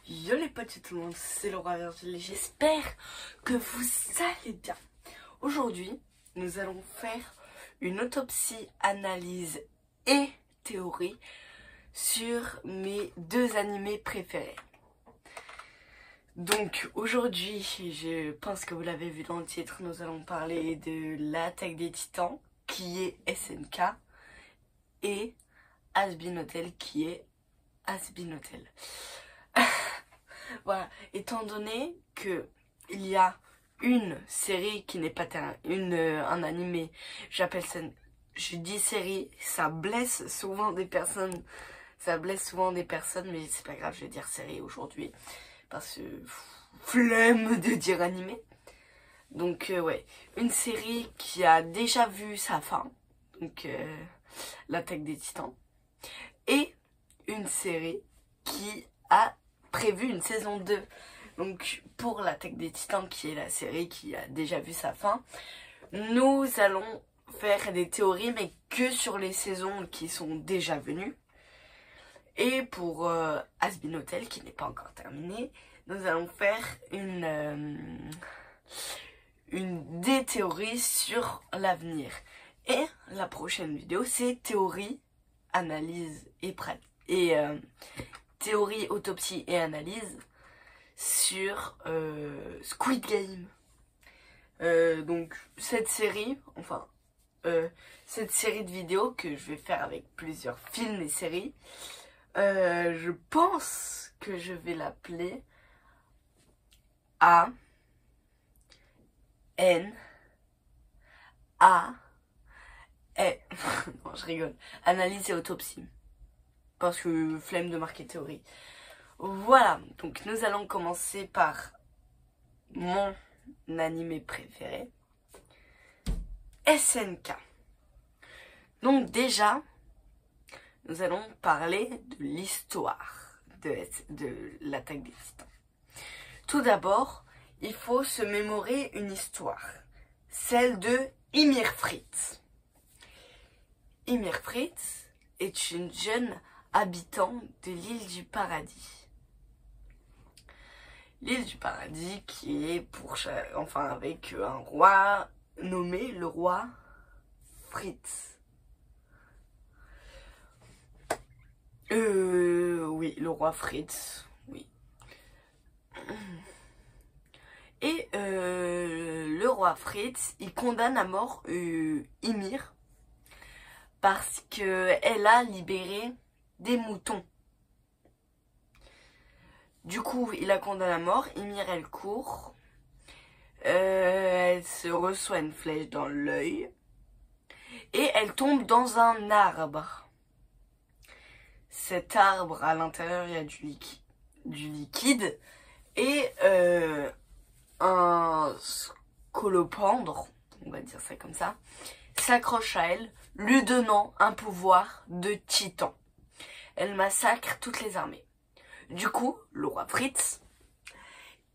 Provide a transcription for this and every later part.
Yo les potes et tout le monde, c'est Laura Virgile, j'espère que vous allez bien. Aujourd'hui, nous allons faire une autopsie, analyse et théorie sur mes deux animés préférés. Donc aujourd'hui, je pense que vous l'avez vu dans le titre, nous allons parler de l'Attaque des Titans, qui est SNK, et Hazbin Hotel, qui est Hazbin Hotel. Voilà, étant donné que il y a une série qui n'est pas un animé, je dis série, ça blesse souvent des personnes, mais c'est pas grave, je vais dire série aujourd'hui, parce que flemme de dire animé. Donc ouais, une série qui a déjà vu sa fin, donc l'Attaque des Titans, et une série qui a prévu une saison 2. Donc pour l'Attaque des Titans, qui est la série qui a déjà vu sa fin, nous allons faire des théories, mais que sur les saisons qui sont déjà venues. Et pour Hazbin Hotel, qui n'est pas encore terminé, nous allons faire des théories sur l'avenir. Et la prochaine vidéo, c'est théorie, analyse et théorie, autopsie et analyse sur Squid Game. Donc cette série de vidéos que je vais faire avec plusieurs films et séries, je pense que je vais l'appeler A N A non, je rigole. Analyse et autopsie. Parce que flemme de marquer théorie. Voilà, donc nous allons commencer par mon animé préféré, SNK. Donc déjà, nous allons parler de l'histoire de l'Attaque des Titans. Tout d'abord, il faut se mémorer une histoire, celle de Ymir Fritz. Ymir Fritz est une jeune habitant de l'île du Paradis. L'île du Paradis qui est avec un roi nommé le roi Fritz. Oui, le roi Fritz, oui. Et le roi Fritz, il condamne à mort Ymir parce qu'elle a libéré des moutons. Du coup, il la condamne à mort. Ymir, elle court. Elle se reçoit une flèche dans l'œil. Et elle tombe dans un arbre. Cet arbre, à l'intérieur, il y a du liquide. Et un scolopendre, on va dire ça comme ça, s'accroche à elle, lui donnant un pouvoir de titan. Elle massacre toutes les armées. Du coup, le roi Fritz,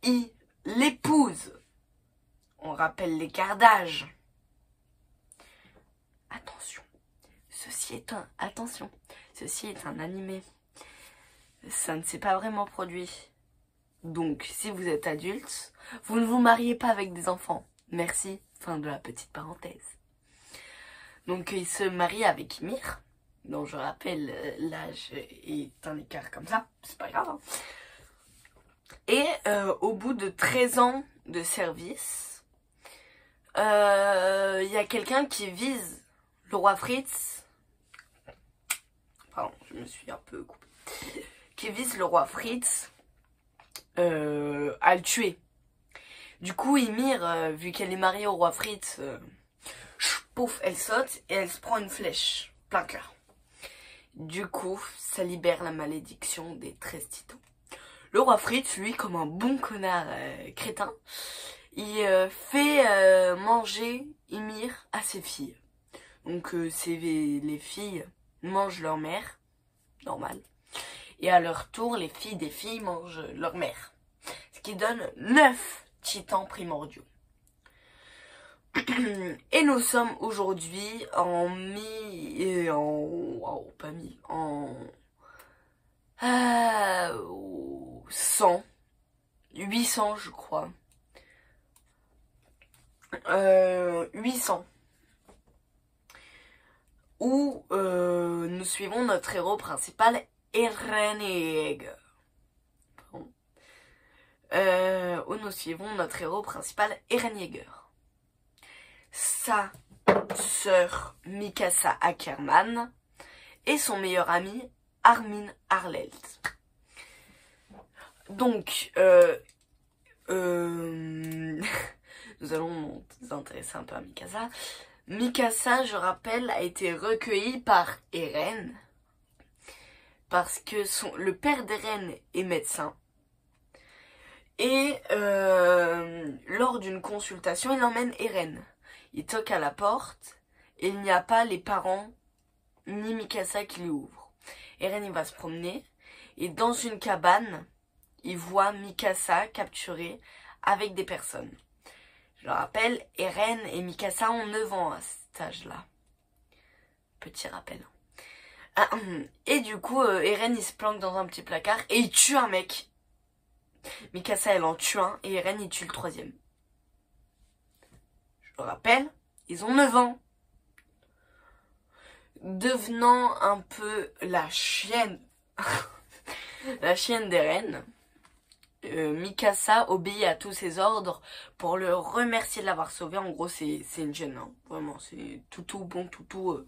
il l'épouse. On rappelle les cardages. Attention, ceci est un animé. Ça ne s'est pas vraiment produit. Donc, si vous êtes adulte, vous ne vous mariez pas avec des enfants. Merci, fin de la petite parenthèse. Donc, il se marie avec Ymir. Donc je rappelle, l'âge est un écart comme ça, c'est pas grave. Hein. Et au bout de 13 ans de service, il y a quelqu'un qui vise le roi Fritz. Pardon, je me suis un peu coupée. Qui vise le roi Fritz à le tuer. Du coup, Ymir, vu qu'elle est mariée au roi Fritz, pouf, elle saute et elle se prend une flèche plein cœur. Du coup, ça libère la malédiction des 13 titans. Le roi Fritz, lui, comme un bon connard crétin, il fait manger Ymir à ses filles. Donc les filles mangent leur mère, normal. Et à leur tour, les filles des filles mangent leur mère. Ce qui donne 9 titans primordiaux. Et nous sommes aujourd'hui en 100, 800 je crois. 800. Où nous suivons notre héros principal, Eren Yeager. Où nous suivons notre héros principal, Eren Yeager. Sa sœur, Mikasa Ackerman, et son meilleur ami, Armin Arlelt. Donc, nous allons nous intéresser un peu à Mikasa. Mikasa, je rappelle, a été recueillie par Eren parce que le père d'Eren est médecin. Et lors d'une consultation, il emmène Eren. Il toque à la porte et il n'y a pas les parents ni Mikasa qui lui ouvrent. Eren, il va se promener et dans une cabane, il voit Mikasa capturée avec des personnes. Je le rappelle, Eren et Mikasa ont 9 ans à cet âge-là. Petit rappel. Et du coup, Eren, il se planque dans un petit placard et il tue un mec. Mikasa, elle en tue un et Eren, il tue le 3e. Je le rappelle, ils ont 9 ans. Devenant un peu la chienne, la chienne d'Eren, Mikasa obéit à tous ses ordres pour le remercier de l'avoir sauvé. En gros, c'est une chienne, hein. Vraiment, c'est toutou, bon toutou.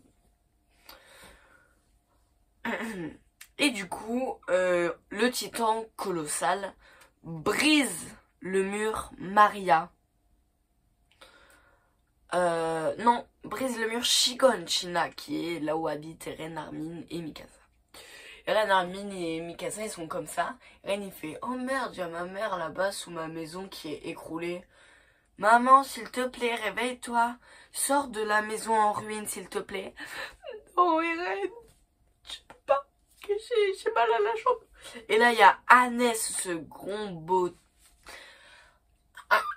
Et du coup, le titan colossal brise le mur Maria. Non, brise le mur Shiganshina, qui est là où habitent Eren, Armin et Mikasa. Eren, Armin et Mikasa, ils sont comme ça. Eren, il fait « Oh merde, il y a ma mère là-bas sous ma maison qui est écroulée. Maman, s'il te plaît, réveille-toi. Sors de la maison en ruine, s'il te plaît. » Oh, Eren, je peux pas, que j'ai mal à la jambe. Et là, il y a Hannes, ce gros beau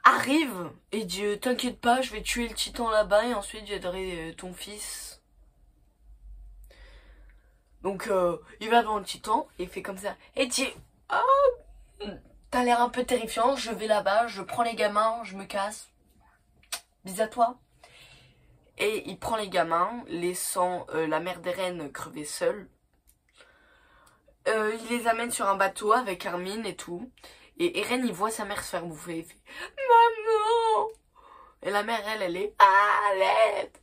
arrive et dit t'inquiète pas, je vais tuer le titan là-bas et ensuite j'aiderai ton fils. Donc il va devant le titan et il fait comme ça. Et dit t'as l'air un peu terrifiant, je vais là-bas, je prends les gamins, je me casse. Bis à toi. Et il prend les gamins, laissant la mère d'Eren crever seule. Il les amène sur un bateau avec Armin et tout. Et Eren, il voit sa mère se faire bouffer. Il fait « Maman !» Et la mère, elle est « À l'aide !»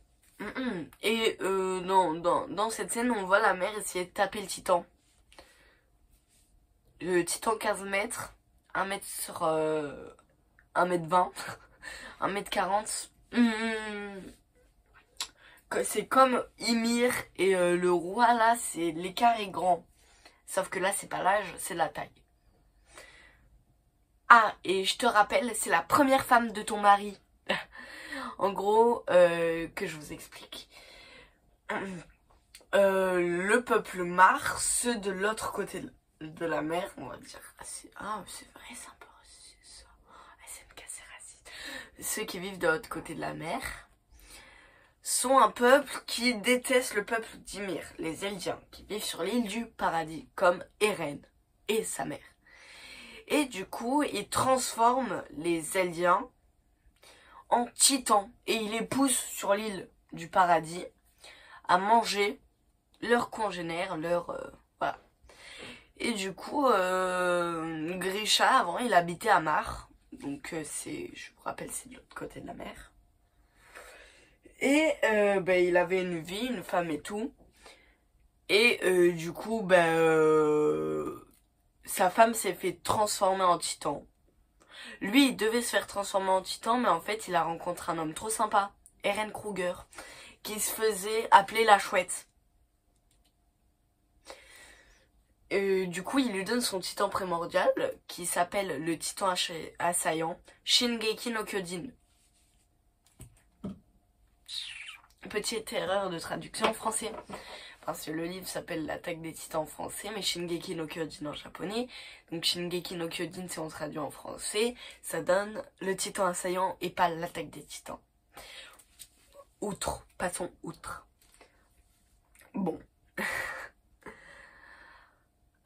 Et dans cette scène, on voit la mère essayer de taper le titan. Le titan 15 mètres, 1 mètre sur 1 mètre 20, 1 mètre 40. C'est comme Ymir et le roi, là, c'est l'écart est grand. Sauf que là, c'est pas l'âge, c'est la taille. Ah, et je te rappelle, c'est la première femme de ton mari. En gros, que je vous explique. Le peuple Mar, ceux de l'autre côté de la mer, on va dire. C'est vrai, c'est un peu raciste ça. SNK, c'est raciste. Ceux qui vivent de l'autre côté de la mer sont un peuple qui déteste le peuple d'Ymir, les Eldiens, qui vivent sur l'île du paradis, comme Eren et sa mère. Et du coup, il transforme les Eldiens en titans. Et il les pousse sur l'île du paradis à manger leurs congénères, voilà. Et du coup, Grisha, avant, il habitait à Mar. Donc, je vous rappelle, c'est de l'autre côté de la mer. Et il avait une vie, une femme et tout. Et du coup, sa femme s'est fait transformer en titan. Lui, il devait se faire transformer en titan, mais en fait, il a rencontré un homme trop sympa, Eren Kruger, qui se faisait appeler la chouette. Du coup, il lui donne son titan primordial, qui s'appelle le titan assaillant, Shingeki no Kyojin. Petite erreur de traduction en français. Parce que le livre s'appelle L'attaque des titans en français, mais Shingeki no Kyojin en japonais. Donc Shingeki no Kyojin, si on traduit en français, ça donne le titan assaillant et pas l'attaque des titans. Passons outre. Bon.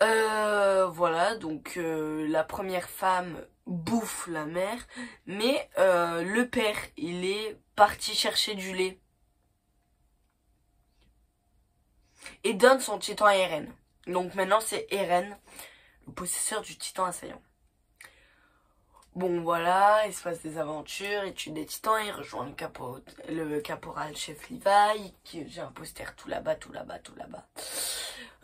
Voilà, donc la première femme bouffe la mère, mais le père, il est parti chercher du lait et donne son titan à Eren. Donc maintenant c'est Eren, le possesseur du titan assaillant. Bon voilà, il se passe des aventures, il tue des titans, il rejoint le caporal chef Levi, j'ai un poster tout là-bas, tout là-bas, tout là-bas.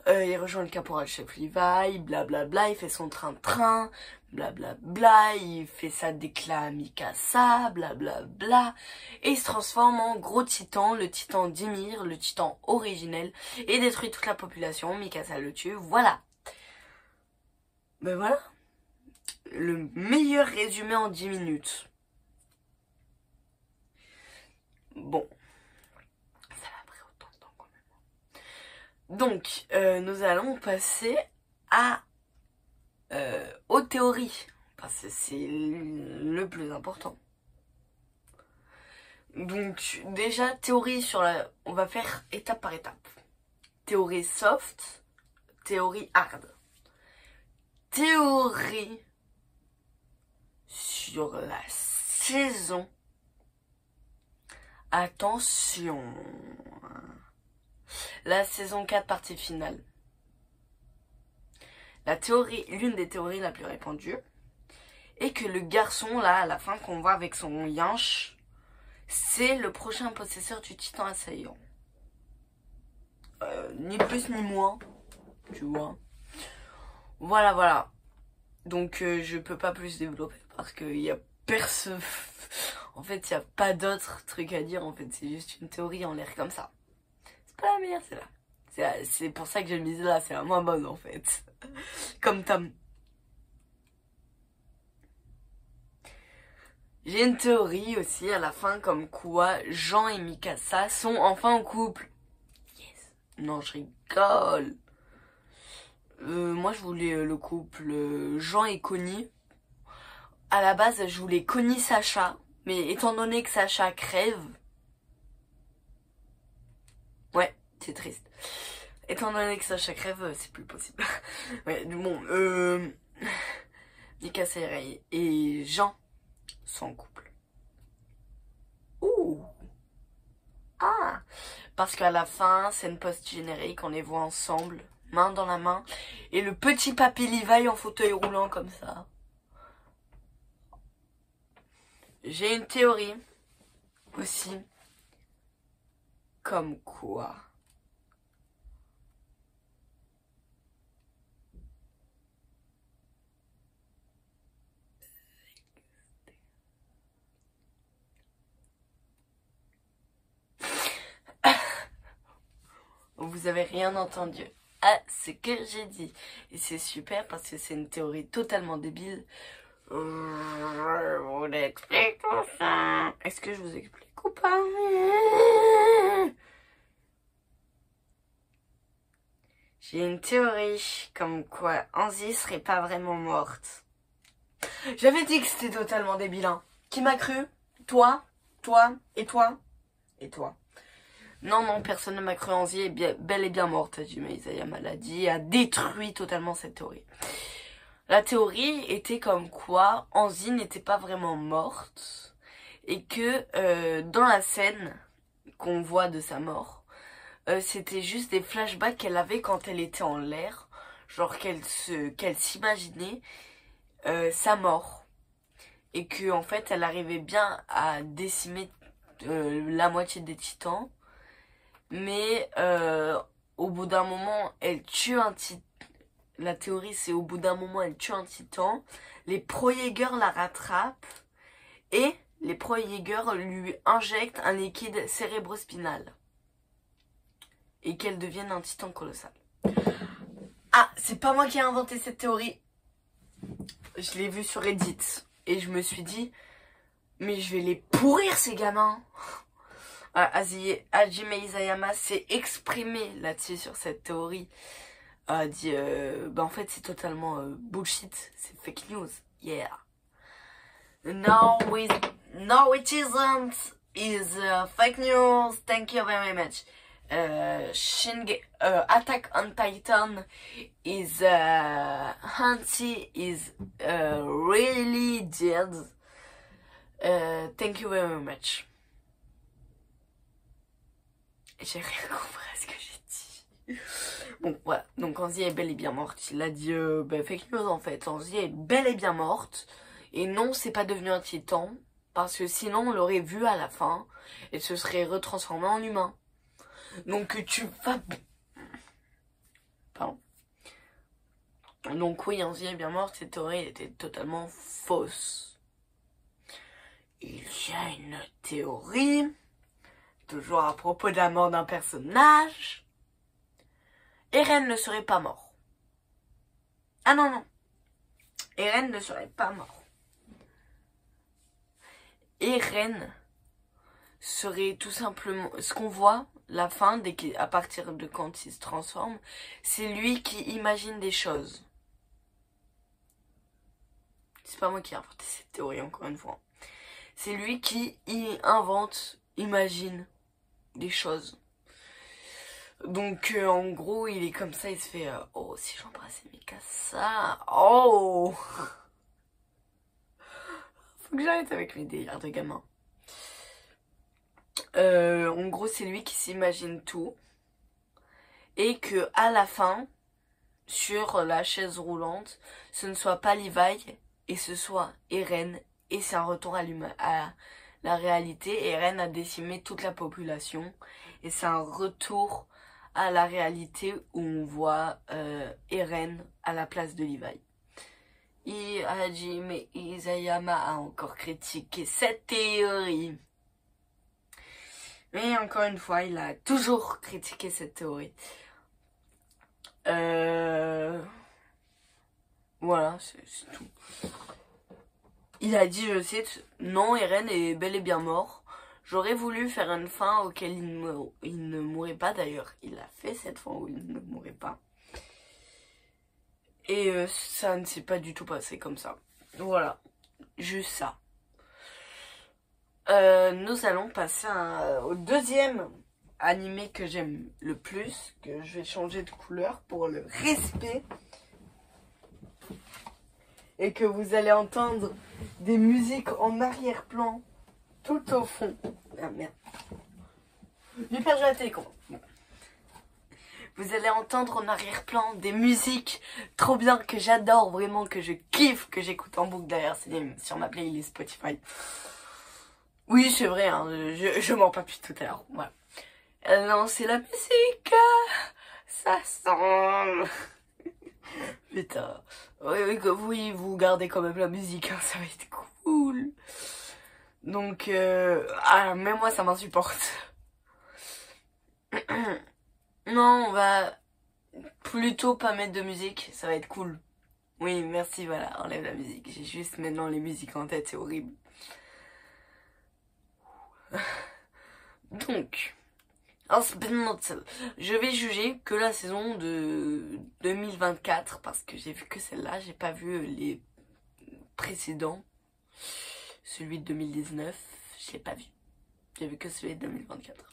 Il rejoint le caporal chef Levi, blablabla, il fait son train-train, blablabla, il fait sa déclat à Mikasa, blablabla, et il se transforme en gros titan, le titan d'Ymir, le titan originel, et détruit toute la population, Mikasa le tue, voilà. Ben voilà. Le meilleur résumé en 10 minutes. Bon. Ça m'a pris autant de temps quand même. Donc, nous allons passer aux théories. Parce que c'est le plus important. Donc, déjà, théorie sur la... On va faire étape par étape. Théorie soft, théorie hard. Théorie sur la saison. Attention. La saison 4 partie finale. L'une des théories la plus répandue est que le garçon là à la fin qu'on voit avec son yinche, c'est le prochain possesseur du titan assaillant. Ni plus ni moins, tu vois. Voilà. Donc je peux pas plus développer parce qu'il y a personne. En fait, il n'y a pas d'autre truc à dire. En fait, c'est juste une théorie en l'air comme ça. C'est pas la meilleure, c'est là. C'est pour ça que j'ai mis là. C'est la moins bonne en fait. Comme Tam. J'ai une théorie aussi à la fin comme quoi Jean et Mikasa sont enfin en couple. Yes. Non, je rigole. Moi, je voulais le couple Jean et Connie. À la base, je voulais Connie-Sacha. Mais étant donné que Sacha crève... Ouais, c'est triste. Étant donné que Sacha crève, c'est plus possible. Ouais, bon, Mikasa et Jean sont en couple. Ouh. Ah. Parce qu'à la fin, c'est une post-générique, on les voit ensemble, main dans la main. Et le petit papy Levi en fauteuil roulant comme ça. J'ai une théorie aussi. Comme quoi... Vous avez rien entendu à ce que j'ai dit. Et c'est super parce que c'est une théorie totalement débile. Je vous explique tout ça. Est-ce que je vous explique ou pas? J'ai une théorie comme quoi Anzy serait pas vraiment morte. J'avais dit que c'était totalement débile. Hein. Qui m'a cru? Toi, et toi. Non, personne ne m'a cru. Anzy est bel et bien morte. Hajime Isayama l'a dit, a détruit totalement cette théorie. La théorie était comme quoi Anzy n'était pas vraiment morte et que dans la scène qu'on voit de sa mort, c'était juste des flashbacks qu'elle avait quand elle était en l'air, genre qu'elle s'imaginait sa mort et que en fait elle arrivait bien à décimer la moitié des titans, mais au bout d'un moment elle tue un titan. La théorie, c'est au bout d'un moment, elle tue un titan. Les Pro-Jaeger la rattrapent. Et les Pro-Jaeger lui injectent un liquide cérébrospinal. Et qu'elle devienne un titan colossal. Ah, c'est pas moi qui ai inventé cette théorie. Je l'ai vue sur Reddit. Et je me suis dit, mais je vais les pourrir ces gamins. Hajime Isayama s'est exprimé là-dessus sur cette théorie. A dit en fait c'est totalement bullshit, c'est fake news. Yeah. No, it isn't. Is fake news. Thank you very much. Attack on Titan is Hansi is really dead. Thank you very much. J'ai rien compris à ce que j'ai dit. Bon, voilà. Donc, Hansi est bel et bien morte. Il a dit fake news en fait. Hansi est bel et bien morte. Et non, c'est pas devenu un titan. Parce que sinon, on l'aurait vu à la fin. Et se serait retransformé en humain. Donc, tu vas... Pardon. Donc, oui, Hansi est bien morte. Cette théorie était totalement fausse. Il y a une théorie... Toujours à propos de la mort d'un personnage. Eren ne serait pas mort. Ah non, non. Eren ne serait pas mort. Eren serait tout simplement... Ce qu'on voit, la fin, à partir de quand il se transforme, c'est lui qui imagine des choses. C'est pas moi qui ai inventé cette théorie, encore une fois. C'est lui qui imagine des choses. Donc en gros il est comme ça, il se fait oh si j'embrassais Mikasa, oh faut que j'arrête avec mes délires de gamin. En gros c'est lui qui s'imagine tout et que à la fin sur la chaise roulante ce ne soit pas Levi et ce soit Eren et c'est un retour à la réalité. Eren a décimé toute la population et c'est un retour à la réalité où on voit Eren à la place de Levi. Hajime Isayama a encore critiqué cette théorie. Mais encore une fois, il a toujours critiqué cette théorie. Voilà, c'est tout. Il a dit, je cite, « Non, Eren est bel et bien mort. J'aurais voulu faire une fin auquel il ne mourrait pas. » D'ailleurs, il a fait cette fin où il ne mourrait pas. Et ça ne s'est pas du tout passé comme ça. Voilà, juste ça. Nous allons passer au deuxième animé que j'aime le plus. Que je vais changer de couleur pour le respect. Et que vous allez entendre des musiques en arrière-plan tout au fond. Ah merde. J'ai perdu la télécommande. Bon. Vous allez entendre en arrière-plan des musiques trop bien que j'adore, vraiment que je kiffe, que j'écoute en boucle derrière sur ma playlist Spotify. Oui, c'est vrai, hein, je mens pas depuis tout à l'heure. Voilà. Non, c'est la musique. Ça sent... Putain. Oui, vous gardez quand même la musique, hein, ça va être cool. Donc, même moi, ça m'insupporte. Non, on va plutôt pas mettre de musique, ça va être cool. Oui, merci, voilà, enlève la musique. J'ai juste maintenant les musiques en tête, c'est horrible. Donc... je vais juger que la saison de 2024 parce que j'ai vu que celle-là, j'ai pas vu les précédents. Celui de 2019, je l'ai pas vu. J'ai vu que celui de 2024.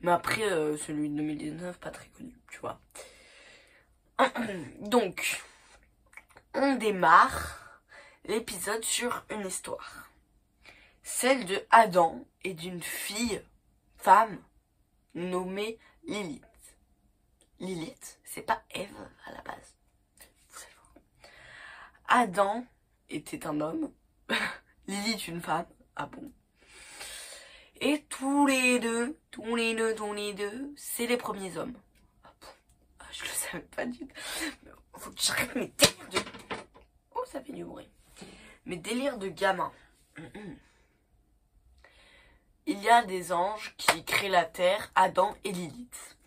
Mais après, celui de 2019, pas très connu, tu vois. Donc, on démarre l'épisode sur une histoire. Celle de Adam et d'une femme, nommée Lilith. Lilith, c'est pas Ève à la base. Vous allez voir. Adam était un homme, Lilith une femme. Ah bon? Et tous les deux, c'est les premiers hommes. Ah bon? Ah, je le savais pas du tout. Faut que j'arrête mes délires de... Oh, ça fait du bruit. Mes délires de gamin. Il y a des anges qui créent la terre, Adam et Lilith.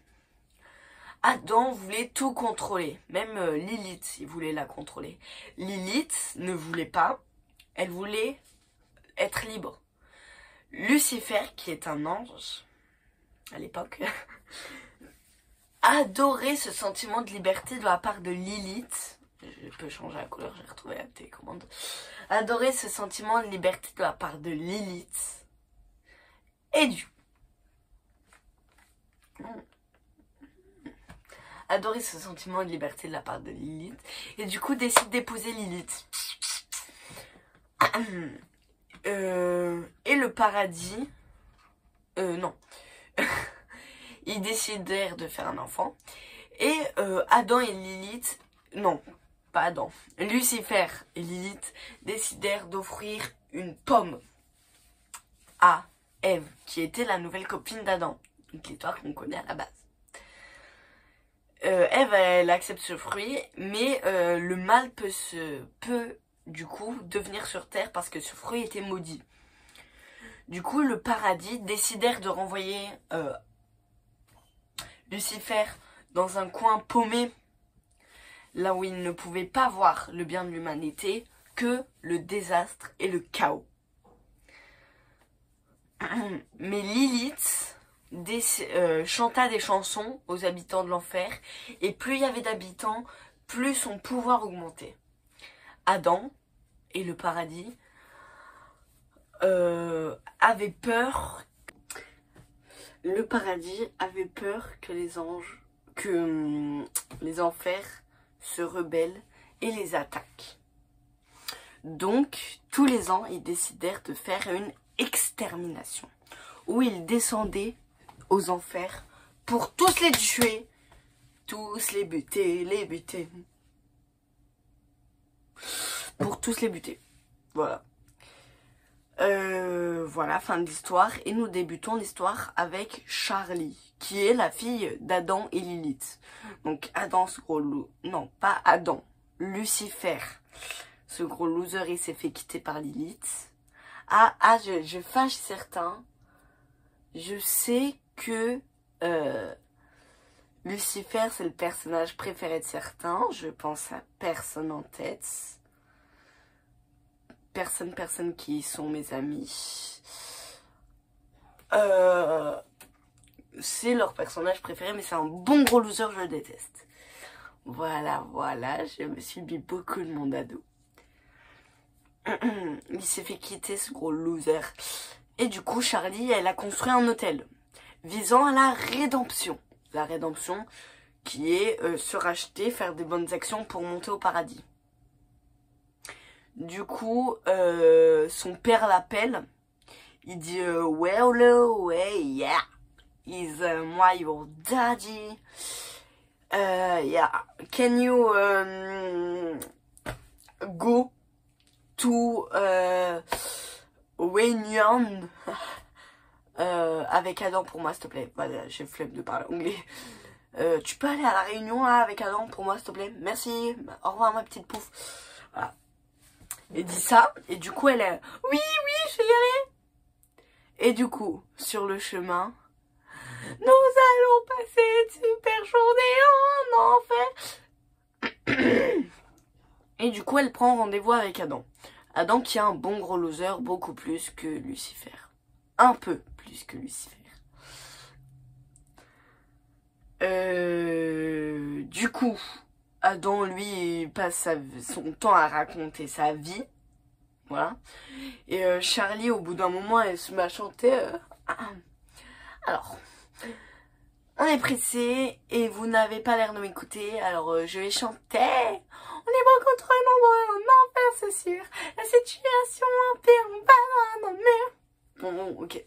Adam voulait tout contrôler, même Lilith, il voulait la contrôler. Lilith ne voulait pas, elle voulait être libre. Lucifer, qui est un ange, à l'époque, adorait ce sentiment de liberté de la part de Lilith. Je peux changer la couleur, j'ai retrouvé la télécommande. Adorait ce sentiment de liberté de la part de Lilith. Et du adorer ce sentiment de liberté de la part de Lilith. Et du coup, décide d'épouser Lilith. Et le paradis... non. Ils décidèrent de faire un enfant. Et Adam et Lilith... Non, pas Adam. Lucifer et Lilith décidèrent d'offrir une pomme à Ève, qui était la nouvelle copine d'Adam. Donc l'histoire qu'on connaît à la base. Ève, elle accepte ce fruit, mais le mal peut du coup devenir sur terre parce que ce fruit était maudit. Du coup, le paradis décidèrent de renvoyer Lucifer dans un coin paumé, là où il ne pouvait pas voir le bien de l'humanité, que le désastre et le chaos. Mais Lilith chanta des chansons aux habitants de l'enfer, et plus il y avait d'habitants, plus son pouvoir augmentait. Adam et le paradis avaient peur. Le paradis avait peur que les enfers se rebellent et les attaquent. Donc, tous les ans, ils décidèrent de faire une extermination, où ils descendaient aux enfers pour tous les tuer, tous les buter, pour tous les buter. Voilà. Voilà, fin de l'histoire. Et nous débutons l'histoire avec Charlie, qui est la fille d'Adam et Lilith. Donc Adam, ce gros loup... Non, pas Adam. Lucifer. Ce gros loser, il s'est fait quitter par Lilith. Je fâche certains. Je sais que Lucifer, c'est le personnage préféré de certains. Je pense à personne en tête. Personne qui sont mes amis. C'est leur personnage préféré, mais c'est un bon gros loser, je le déteste. Voilà, je me suis mis beaucoup de monde à dos. Il s'est fait quitter, ce gros loser. Et du coup, Charlie, elle a construit un hôtel visant à la rédemption. La rédemption qui est se racheter, faire des bonnes actions pour monter au paradis. Du coup, son père l'appelle. Il dit well, hello, hey, yeah, is your daddy. Yeah, can you go to Réunion avec Adam pour moi, s'il te plaît. Voilà, j'ai flemme de parler anglais. Tu peux aller à la réunion là, avec Adam pour moi, s'il te plaît. Merci. Au revoir, ma petite pouf. Voilà. Et dit ça, et du coup elle est oui, je vais y aller. Et du coup, sur le chemin, nous allons passer une super journée en enfer. Et du coup, elle prend rendez-vous avec Adam. Adam qui est un bon gros loser, beaucoup plus que Lucifer. Un peu plus que Lucifer. Du coup, Adam, lui, il passe son temps à raconter sa vie. Voilà. Et Charlie, au bout d'un moment, elle se met à chanter. Alors, on est pressé et vous n'avez pas l'air de m'écouter. Alors, je vais chanter. On est beaucoup trop nombreux en enfer, c'est sûr. La situation empire, on va dans un mur. Bon, ok.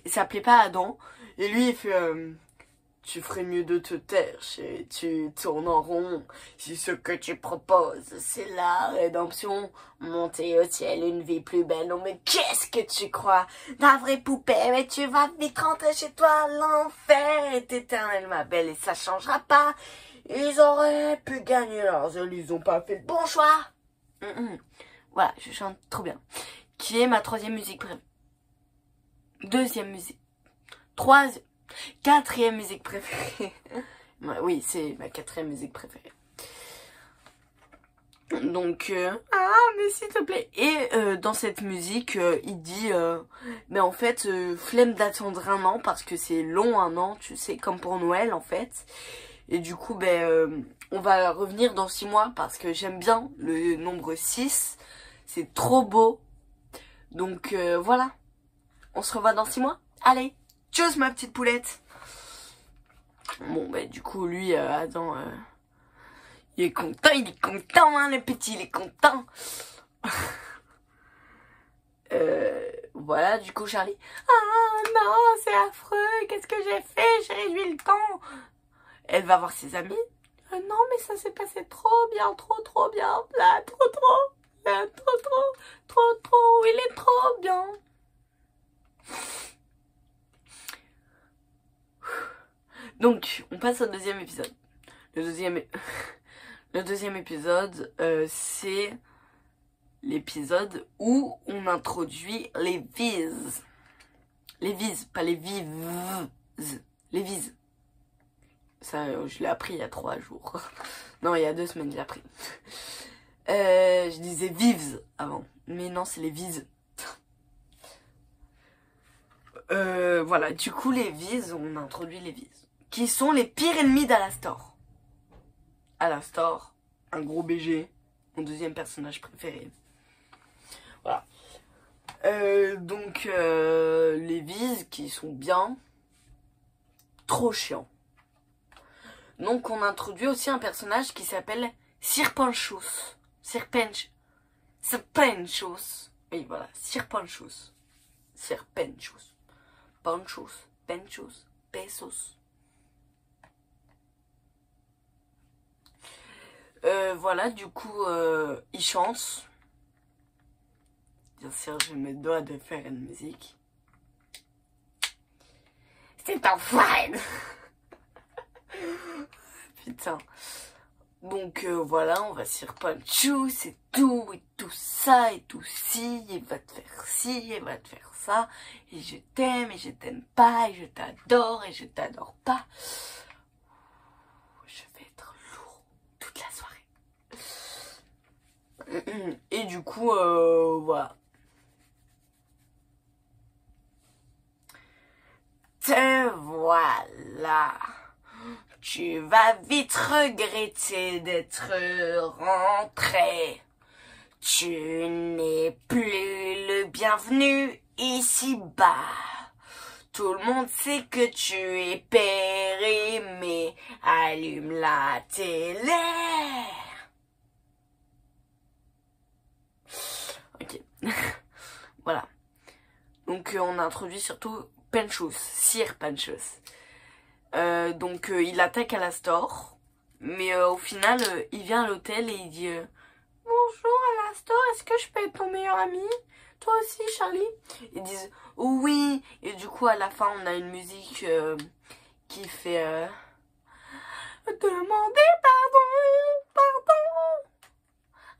Et ça plaît pas à Adam. Et lui, il fait... tu ferais mieux de te taire, tu tournes en rond. Si ce que tu proposes, c'est la rédemption, monter au ciel, une vie plus belle. Non mais qu'est-ce que tu crois? Ta vraie poupée, mais tu vas vite rentrer chez toi. L'enfer est éternel, ma belle, et ça changera pas. Ils auraient pu gagner leurs ailes, ils ont pas fait le bon choix. Voilà, je chante trop bien. Qui est ma troisième musique préférée. Deuxième musique. Troisième. Quatrième musique préférée. Oui, c'est ma quatrième musique préférée. Donc, mais s'il te plaît. Et dans cette musique, il dit, mais en fait, flemme d'attendre un an parce que c'est long un an, tu sais, comme pour Noël en fait. Et du coup, on va revenir dans 6 mois parce que j'aime bien le nombre 6. C'est trop beau. Donc voilà. On se revoit dans 6 mois. Allez, tchuss ma petite poulette. Bon, bah, du coup, lui, Adam, il est content, hein, le petit, il est content. Voilà, du coup, Charlie. Ah non, c'est affreux, qu'est-ce que j'ai fait? J'ai réduit le temps. Elle va voir ses amis. Non, mais ça s'est passé trop bien, trop bien. Là, trop, il est trop bien. Donc, on passe au deuxième épisode. Le deuxième épisode, c'est l'épisode où on introduit les vises. Les vises, pas les vives. Les vises. Ça, je l'ai appris il y a 3 jours. Non, il y a 2 semaines, j'ai appris. Je disais vives avant. Mais non, c'est les vises. Voilà, du coup, les vises, on introduit les vises. Qui sont les pires ennemis d'Alastor. Alastor, un gros BG, mon deuxième personnage préféré. Voilà. Donc, les vises qui sont bien, trop chiants. Donc, on introduit aussi un personnage qui s'appelle Sirpanchus. Sirpanchus. Oui, voilà, Sirpanchus. Sirpanchus. Panchus, Penchus, Pesos. Voilà, du coup, il chante. Bien sûr, je me dois de faire une musique. C'est un fan. Putain. Donc voilà, on va sur Panchou, c'est tout, et tout ça, et tout ci, et va te faire ci, et va te faire ça, et je t'aime, et je t'aime pas, et je t'adore, et je t'adore pas. Je vais être lourd toute la soirée. Et du coup, voilà. Te voilà. Tu vas vite regretter d'être rentré. Tu n'es plus le bienvenu ici-bas. Tout le monde sait que tu es périmé. Allume la télé. Ok. Voilà. Donc on introduit surtout Penchus, Sir Penchus. Donc il attaque Alastor, mais au final il vient à l'hôtel et il dit bonjour Alastor, est-ce que je peux être ton meilleur ami? Toi aussi Charlie? Ils disent oui, et du coup à la fin on a une musique qui fait demander pardon,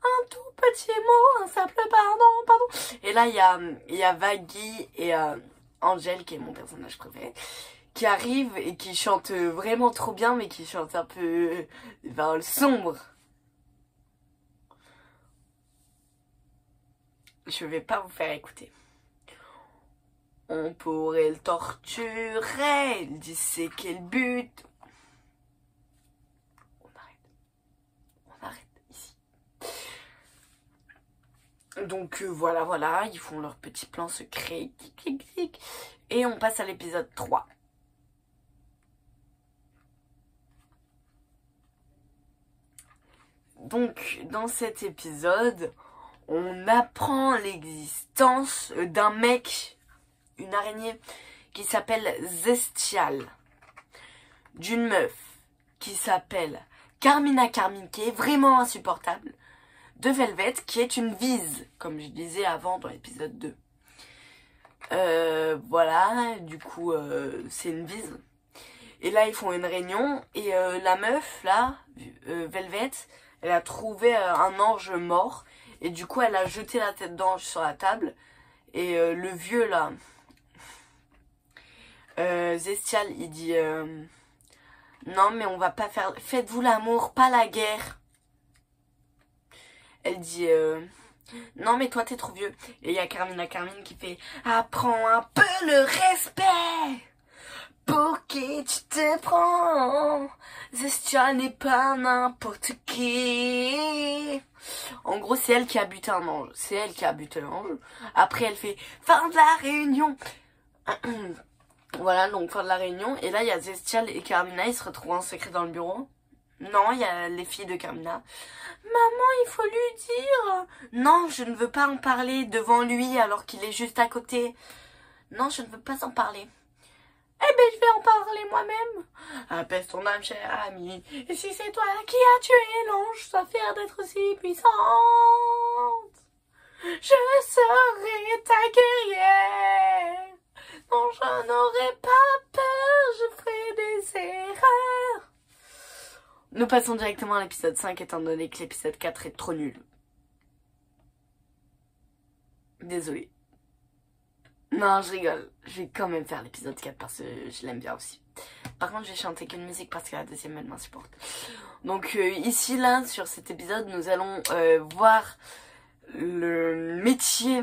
un tout petit mot, un simple pardon. Et là il y a Vaggy et Angel qui est mon personnage préféré, qui arrive et qui chante vraiment trop bien, mais qui chante un peu des paroles sombres. Je vais pas vous faire écouter. On pourrait le torturer, il dit c'est quel but. On arrête ici. Donc voilà, ils font leur petit plan secret, et on passe à l'épisode 3. Donc, dans cet épisode, on apprend l'existence d'un mec, une araignée, qui s'appelle Zestial. D'une meuf qui s'appelle Carmina Carmine, qui est vraiment insupportable. De Velvet, qui est une vise, comme je disais avant dans l'épisode 2. Voilà, du coup, c'est une vise. Et là, ils font une réunion, et la meuf, là, Velvet, elle a trouvé un ange mort. Et du coup, elle a jeté la tête d'ange sur la table. Et le vieux, là, Zestial, il dit non, mais on va pas faire... Faites-vous l'amour, pas la guerre. Elle dit non, mais toi, t'es trop vieux. Et il y a Carmina Carmine qui fait apprends un peu le respect. Pour qui tu te prends? Zestial n'est pas n'importe qui. En gros, c'est elle qui a buté un ange. Après, elle fait fin de la réunion. Voilà, donc fin de la réunion. Et là, il y a Zestial et Carmina, ils se retrouvent en secret dans le bureau. Non, il y a les filles de Carmina. Maman, il faut lui dire. Non, je ne veux pas en parler devant lui alors qu'il est juste à côté. Non, je ne veux pas en parler. Eh ben, je vais en parler moi-même. Apaise ton âme, cher ami. Et si c'est toi qui as tué l'ange, sois fier d'être si puissante. Je serai ta guerrière. Non, je n'aurai pas peur, je ferai des erreurs. Nous passons directement à l'épisode 5, étant donné que l'épisode 4 est trop nul. Désolée. Non, je rigole. Je vais quand même faire l'épisode 4 parce que je l'aime bien aussi. Par contre, je vais chanter qu'une musique parce que la deuxième, elle m'insupporte. Donc ici, là, sur cet épisode, nous allons voir le métier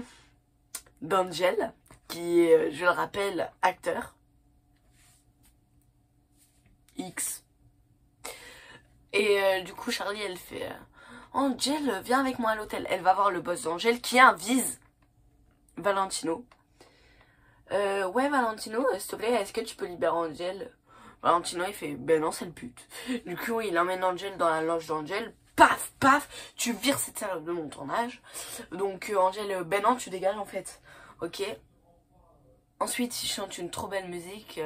d'Angel, qui est, je le rappelle, acteur. X. Et du coup, Charlie, elle fait Angel, viens avec moi à l'hôtel. Elle va voir le boss d'Angel qui invise Valentino. Ouais, Valentino, s'il te plaît, est-ce que tu peux libérer Angel? Valentino, il fait ben non, c'est le but. Du coup, il emmène Angel dans la loge d'Angel. Paf, paf, tu vires cette salle de mon tournage. Donc, Angel, ben non, tu dégages en fait. Ok. Ensuite, il chante une trop belle musique.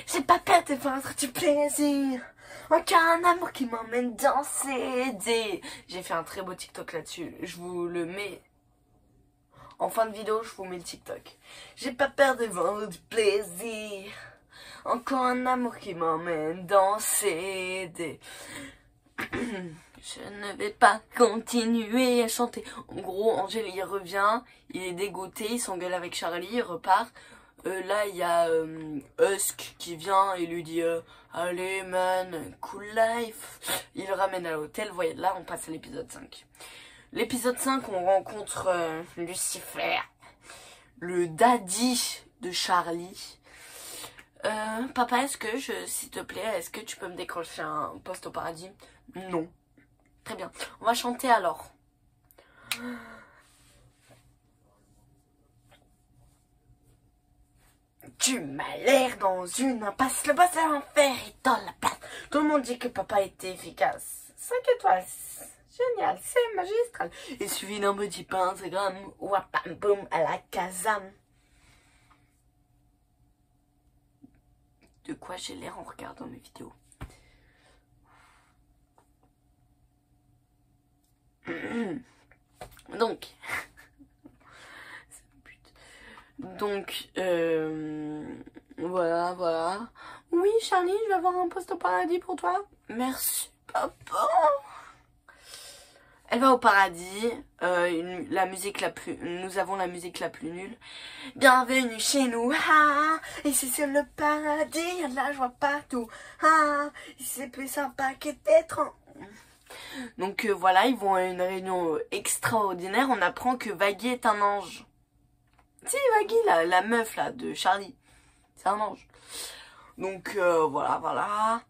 J'ai pas peur de vendre du plaisir. Aucun amour qui m'emmène danser. J'ai fait un très beau TikTok là-dessus. Je vous le mets en fin de vidéo. Je vous mets le TikTok. J'ai pas peur de vendre du plaisir. Encore un amour qui m'emmène danser. Je ne vais pas continuer à chanter. En gros, Angel, il revient, il est dégoûté, il s'engueule avec Charlie, il repart. Là, il y a Husk qui vient et lui dit allez man, cool life. Il le ramène à l'hôtel. Voyez, là, on passe à l'épisode 5. L'épisode 5, on rencontre Lucifer, le daddy de Charlie. Papa, s'il te plaît, est-ce que tu peux me décrocher un poste au paradis? Non. Très bien. On va chanter alors. Tu m'as l'air dans une impasse. Le boss à l'enfer est dans la place. Tout le monde dit que papa était efficace. 5 étoiles. Génial, c'est magistral. Il suffit d'un petit pentagramme. Wapam boum à la Kazam. De quoi j'ai l'air en regardant mes vidéos? Donc, voilà. Oui, Charlie, je vais avoir un poste au paradis pour toi. Merci, papa. Elle va au paradis. Nous avons la musique la plus nulle. Bienvenue chez nous. Ah, ici c'est le paradis. Il y a de la joie partout. Ah, ici c'est plus sympa que d'être en... Donc voilà, ils vont à une réunion extraordinaire. On apprend que Vaggy est un ange. Si, Vaggy, la meuf là de Charlie. C'est un ange. Donc voilà.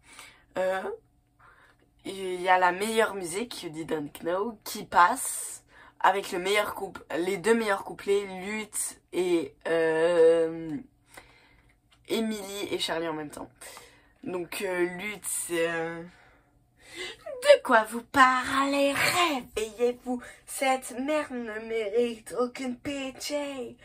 Il y a la meilleure musique, Didn't Know, qui passe avec les deux meilleurs couplets, Lutte et Emily et Charlie en même temps. Donc Lutte, c'est... De quoi vous parlez? Réveillez-vous, cette merde ne mérite aucune pitié.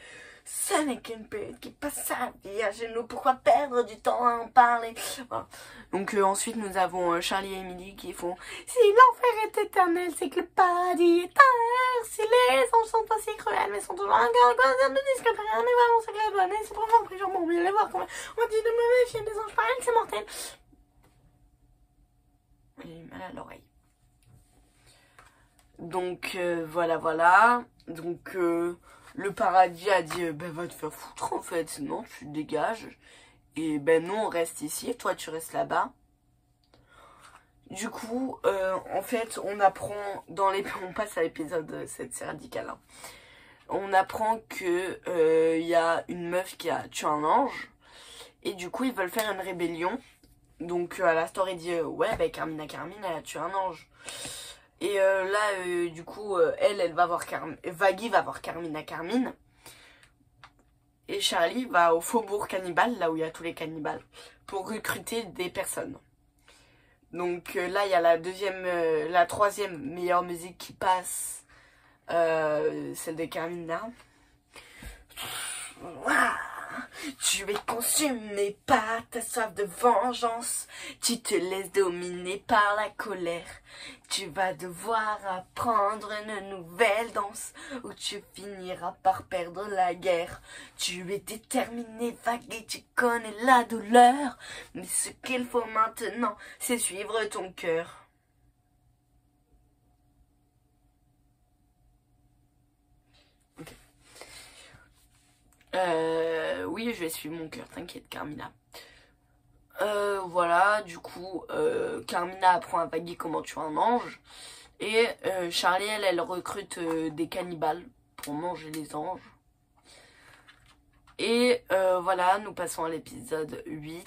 Ce n'est qu'une pute qui passe sa vie à genoux. Pourquoi perdre du temps à en parler? Voilà. Donc ensuite nous avons Charlie et Emily qui font si l'enfer est éternel, c'est que le paradis est un si les anges sont aussi cruels, mais sont toujours un gars, ne disent que rien n'est vraiment ce que la douane, c'est pour voir plus genre, bon, mieux les voir quand même. On dit de me méfier des anges pareils, c'est mortel. J'ai mal à l'oreille. Donc voilà. Donc le paradis a dit ben va te faire foutre en fait, non tu dégages. Et ben non on reste ici, toi tu restes là-bas. Du coup en fait on apprend on passe à l'épisode 7, c'est radical. Hein. On apprend que y a une meuf qui a tué un ange. Et du coup ils veulent faire une rébellion. Donc la story dit ouais bah Carmine elle a tué un ange. Et du coup elle va voir Vaggy va voir Carmine. Et Charlie va au faubourg cannibale, là où il y a tous les cannibales, pour recruter des personnes. Donc là, il y a la troisième meilleure musique qui passe, celle de Carmina. Ouah, tu es consumé par ta soif de vengeance, tu te laisses dominer par la colère. Tu vas devoir apprendre une nouvelle danse où tu finiras par perdre la guerre. Tu es déterminé, vague et tu connais la douleur, mais ce qu'il faut maintenant, c'est suivre ton cœur. Oui, je vais suivre mon cœur, t'inquiète, Carmina. Voilà, du coup, Carmina apprend à Vaggie comment tuer un ange. Et Charlie, elle recrute des cannibales pour manger les anges. Et voilà, nous passons à l'épisode 8,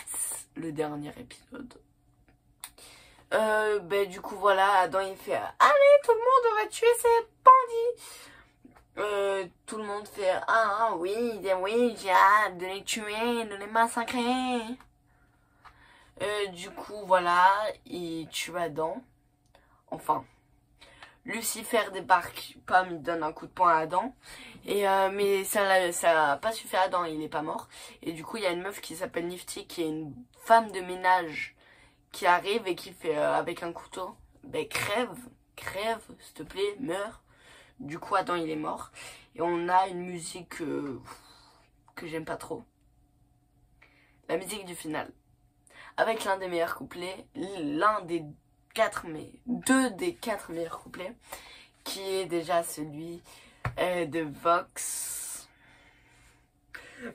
le dernier épisode. Du coup, voilà, Adam, il fait « Allez, tout le monde, on va tuer ces bandits !» Tout le monde fait « Ah oui, j'ai hâte de les tuer, de les massacrer !» Du coup, voilà, il tue Adam. Enfin, Lucifer débarque, Pomme, il donne un coup de poing à Adam. Et mais ça a pas suffi à Adam, il est pas mort. Et du coup, il y a une meuf qui s'appelle Nifty, qui est une femme de ménage, qui arrive et qui fait avec un couteau, ben crève, s'il te plaît, meurs. Du coup, Adam, il est mort. Et on a une musique que j'aime pas trop. La musique du final. Avec l'un des meilleurs couplets, deux des quatre meilleurs couplets, qui est déjà celui de Vox.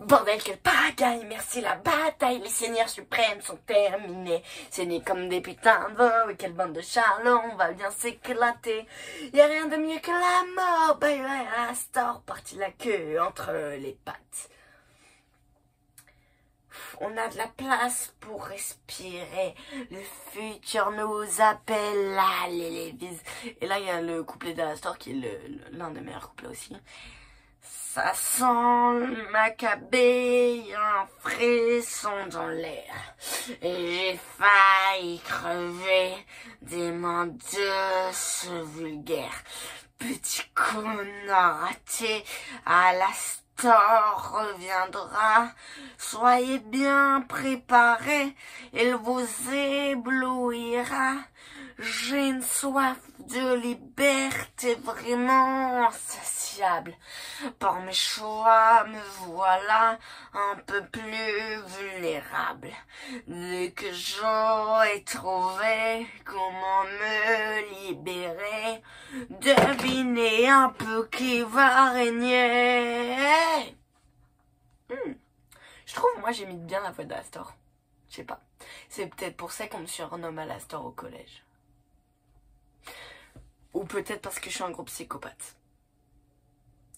Bordel, quelle pagaille, merci la bataille, les seigneurs suprêmes sont terminés. Saignés comme des putains de veaux, et quelle bande de charlots, on va bien s'éclater. Y a rien de mieux que la mort, bah ouais, Astor, parti la queue entre les pattes. On a de la place pour respirer. Le futur nous appelle. Allez les bises. Et là, il y a le couplet d'Astor qui est l'un des meilleurs couplets aussi. Ça sent le macabé, un frisson dans l'air. Et j'ai failli crever des mains de ce vulgaire. Petit connard raté à la reviendra, soyez bien préparés, il vous éblouira. J'ai une soif de liberté vraiment insatiable. Par mes choix, me voilà un peu plus vulnérable. Dès que j'aurai trouvé comment me libérer, devinez un peu qui va régner. Je trouve, moi, j'imite bien la voix d'Astor. Je sais pas. C'est peut-être pour ça qu'on me surnomme Alastor au collège. Ou peut-être parce que je suis un gros psychopathe.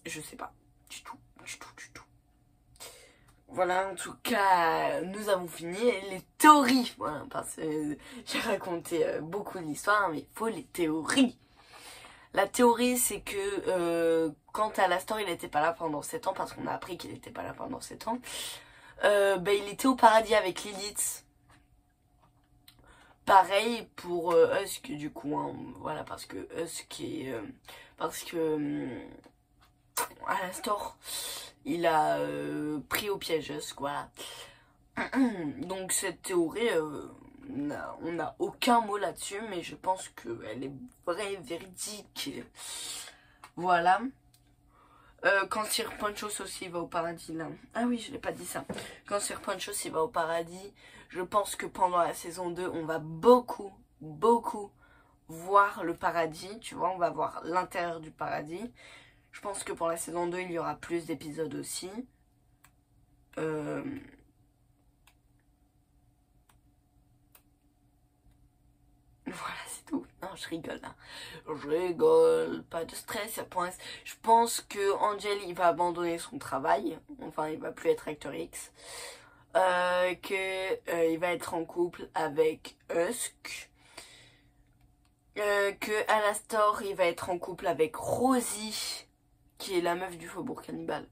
Je sais pas. Du tout. Voilà, en tout cas, nous avons fini les théories. Voilà, parce que j'ai raconté beaucoup d'histoires, mais il faut les théories. La théorie, c'est que quand Alastor, il n'était pas là pendant 7 ans, parce qu'on a appris qu'il n'était pas là pendant 7 ans, il était au paradis avec Lilith. Pareil pour Husk, du coup, hein, voilà, parce que Husk est... Alastor, il a pris au piège Husk, voilà. Donc cette théorie, on n'a aucun mot là-dessus, mais je pense qu'elle est vraie, véridique. Voilà. Quand Sir Ponchos aussi va au paradis, là. Ah oui, je l'ai pas dit ça. Quand Sir Ponchos il va au paradis, je pense que pendant la saison 2, on va beaucoup voir le paradis. Tu vois, on va voir l'intérieur du paradis. Je pense que pour la saison 2, il y aura plus d'épisodes aussi. Voilà, c'est tout. Non, je rigole là. Je rigole, pas de stress. Je pense que Angel, il va abandonner son travail. Enfin, il va plus être acteur X. Il va être en couple avec Husk. Que Alastor, il va être en couple avec Rosie, qui est la meuf du Faubourg Cannibale.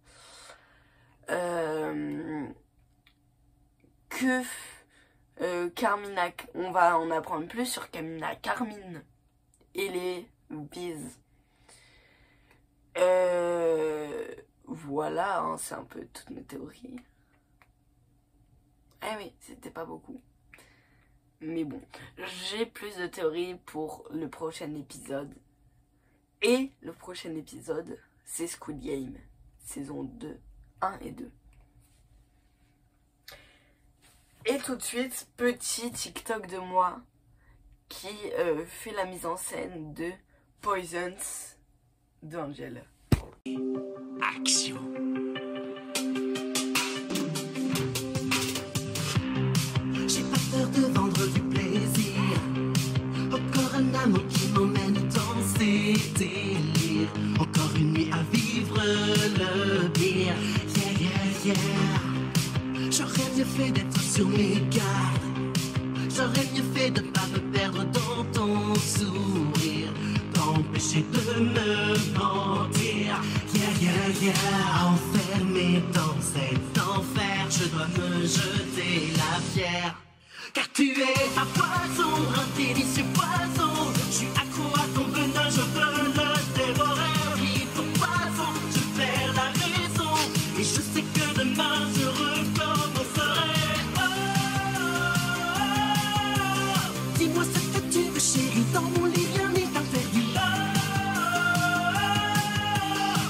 que Carmina, on va en apprendre plus sur Carmine et les Bees. Voilà, hein, c'est un peu toutes mes théories. Ah oui, c'était pas beaucoup. Mais bon, j'ai plus de théories pour le prochain épisode. Et le prochain épisode, c'est Squid Game, saison 2, 1 et 2. Et tout de suite, petit TikTok de moi qui fait la mise en scène de Poisons d'Angel. Action. J'ai pas peur de vendre du plaisir. Encore un amour qui m'emmène dans ses délires. Encore une nuit à vivre le pire. Yeah, yeah, yeah. J'aurais mieux fait d'être sur mes gardes. J'aurais mieux fait de pas me perdre dans ton sourire. T'empêcher de me mentir. Yeah, yeah, yeah. Enfermé dans cet enfer, je dois me jeter la pierre. Car tu es un poison, un délicieux poison. Je suis accro à ton venin, je veux le dévorer. Vite ton poison, je perds la raison. Et je sais que demain je recommencerai. Oh, dis-moi ce que tu veux, chérie, dans mon lit rien n'est interdit.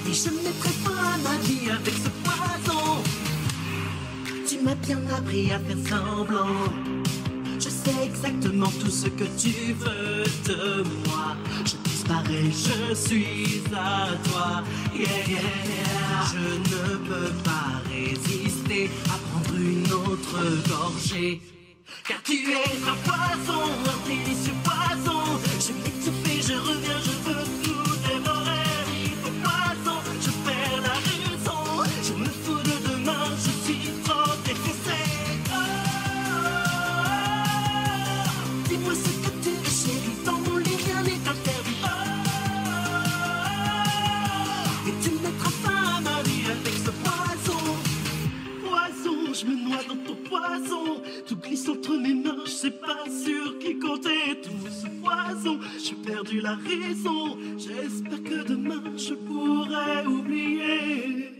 Et je mettrai fin à ma vie avec ce poison. Tu m'as bien appris à faire semblant. Je sais exactement tout ce que tu veux de moi. Je disparais, je suis à toi. Yeah, yeah, yeah. Je ne peux pas résister à prendre une autre gorgée. Car tu es un poison, un délicieux poison. Je m'étouffe, je reviens, je veux tout dévorer. Au poison, je perds la raison. Je me fous de demain, je suis trop défoncé. Dis-moi ce que tu veux, chérie, dans mon lit rien n'est interdit. Et tu mettras fin à ma vie avec ce poison. Poison, je me noie dans ton poison. Tout glisse entre mes mains, je sais pas sur qui compter. Tout ce poison, j'ai perdu la raison. J'espère que demain je pourrai oublier.